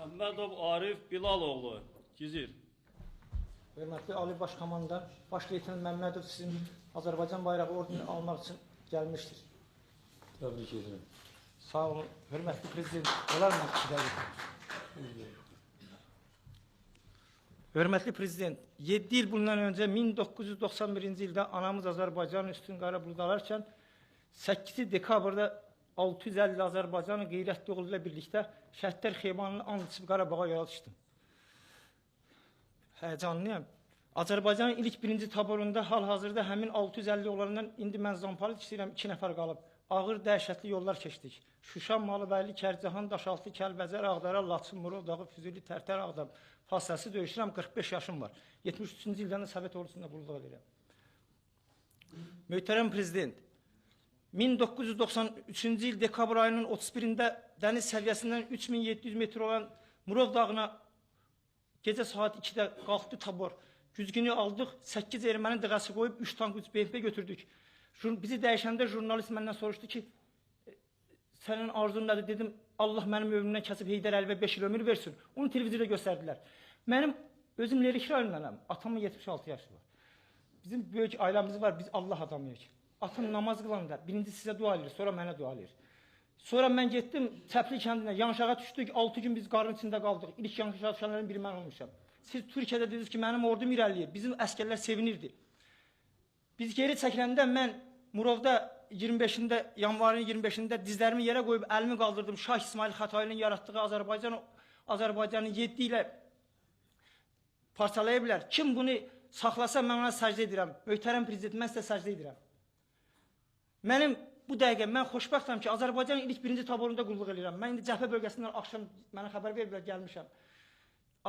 Məmmədov Arif Bilaloğlu, Gizir. Hörmətli Ali Baş Komandan, Baş Leytenant Məmmədov sizin Azərbaycan bayrağı ordunu almaq üçün gəlmişdir. Təbrik ederim. Sağ olun. Hörmətli Prezident, olar mı sizə? Hörmətli Prezident, 7 il bundan öncə 1991-ci ildə anamız Azərbaycanın üstün qara buldalarkən 8 dekabrda 650 Azərbaycanın qeyrətli oğlu ilə birlikdə Şəhidlər Xeybanını and içib Qarabağa yola düşdüm. Həyəcanlıyam. Azərbaycanın ilk birinci taborunda hal-hazırda həmin 650 olanından indi mən Zampalı istəyirəm 2 nəfər qalıb. Ağır, dəhşətli yollar keçdik. Şuşa, Malıbəyli, Kərcihan, Daşaltı, Kəlbəcər, Ağdara, Laçın, Murov dağı, Füzuli, Tərtər, Ağdam. Fasiləsiz döyüşürəm, 45 yaşım var. 73-cü ildən də Sovet ordusunda qulluq edirəm. Möhtərəm Prezident, 1993-cü il dekabr ayının 31-də dəniz səviyyəsindən 3700 metr olan Murov dağına gecə saat 2-də qalxdı tabor. Güzgünü aldıq, 8 erməni dıqası qoyub 3 tank 3 BMP götürdük. Bizi dəyişəndə jurnalist məndən soruşdu ki, sənin arzun nədir? Dedim, Allah mənim ömrümdən kəsib Heydər Əliyevə 5 il ömür versin. Onu televiziyada göstərdilər. Mənim özüm Lerikli rayonundanam. Atamın 76 yaşı var. Bizim böyük ailəmiz var, biz Allah adamıyıq. Atam namaz qılanda birinci sizə dua edir, sonra mənə dua edir. Sonra mən getdim Çəpli kəndinə, Yanşağa düşdük, 6 gün biz qarın içində qaldıq. İlk Yanşağa düşənlərin biri mən olmuşam. Siz Türkiyədə dediniz ki, mənim ordum irəliyir, bizim əskərlər sevinirdi. Biz geri çəkiləndə mən Murovda 25-də, yanvarın 25-də dizlərimi yerə qoyub əlimi qaldırdım. Şah İsmail Xətailin yaratdığı Azərbaycanı 7 ilə parçalaya bilər. Kim bunu saxlasa mən ona səcdə edirəm. Möhtərəm Prezident, mən sizə səcdə edirəm. Mənim bu dəqiqə, mən xoşbəxtəm ki, Azərbaycanın ilk birinci taborunda qulluq edirəm. Mən indi cəbhə bölgəsindən axşam mənə xəbər veriblər, gəlmişəm.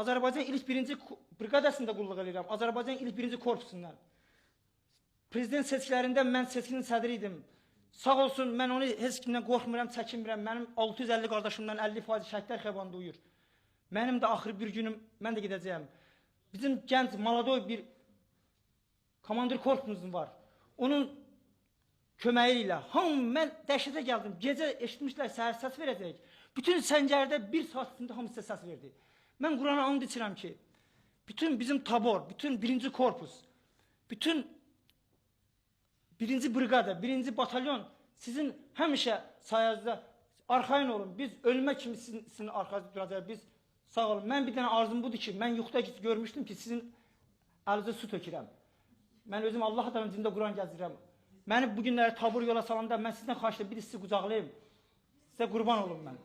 Azərbaycan ilk birinci briqadasında qulluq edirəm. Azərbaycan ilk birinci korpusundan. Prezident seçkilərində mən seçkinin sədri idim. Sağ olsun, mən onu heç kimdən qorxmuram, çəkinmirəm. Mənim 650 qardaşımdan 50% Şəhidlər Xeybanında uyur. Mənim də axır bir günüm, mən də gedəcəyəm. Bizim gənc, maladoy bir komandir korpusumuz var. Onun köməyi ilə, mən dəhşətə gəldim. Gecə eşitmişlər, səhər səs verəcək. Bütün səngərdə bir saat içində hamısı səs verdi. Mən Qurana and içirəm ki, bütün bizim tabor, bütün birinci korpus, bütün birinci brigada, birinci batalyon sizin həmişə sayənizdə arxayın olun. Biz ölmə kimi sizin arxanızda duracaq. Biz sağ olun. Mən bir dənə arzum budur ki, mən yuxuda görmüşdüm ki, sizin əlinizə su tökürəm. Mən özüm Allah adamın cində Quran gəzdirəm. Məni bu günləri tabur yola salanda mən sizdən xahiş edirəm, bir sizi qucaqlayım. Sizə qurban olum mən.